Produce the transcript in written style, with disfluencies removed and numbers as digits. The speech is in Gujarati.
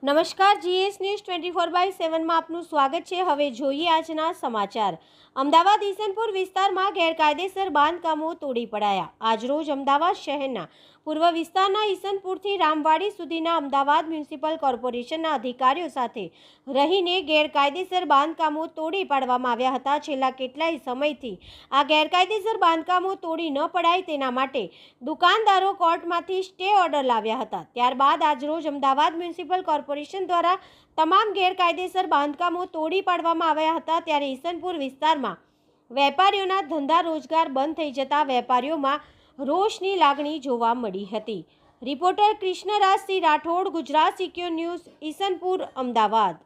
નમસ્કાર, જીએસ ન્યૂઝ 24/7 માં આપનું સ્વાગત છે। હવે જોઈએ આજના સમાચાર। અમદાવાદ ઈસનપુર વિસ્તારમાં ગેરકાયદેસર બાંધકામો તોડી પડાયા। આજરોજ અમદાવાદ શહેરના પૂર્વ વિસ્તારના ઈસનપુરથી રામવાડી સુધીના અમદાવાદ મ્યુનિસિપલ કોર્પોરેશનના અધિકારીઓ સાથે રહીને ગેરકાયદેસર બાંધકામો તોડી પાડવામાં આવ્યા હતા। છેલ્લા કેટલાય સમયથી આ ગેરકાયદેસર બાંધકામો તોડી ન પડાય તેના માટે દુકાનદારો કોર્ટમાંથી સ્ટે ઓર્ડર લાવ્યા હતા। ત્યારબાદ આજરોજ અમદાવાદ મ્યુનિસિપલ કોર્પોરેશન દ્વારા તમામ ગેરકાયદેસર બાંધકામો તોડી પાડવામાં આવ્યા હતા। ત્યારે ઈસનપુર વિસ્તારમાં વેપારીઓના ધંધા રોજગાર બંધ થઈ જતા વેપારીઓમાં રોષની લાગણી જોવા મળી હતી। Reporter Krishnarajsinh Rathod, Gujarat secure news, Isanpur, Ahmedabad.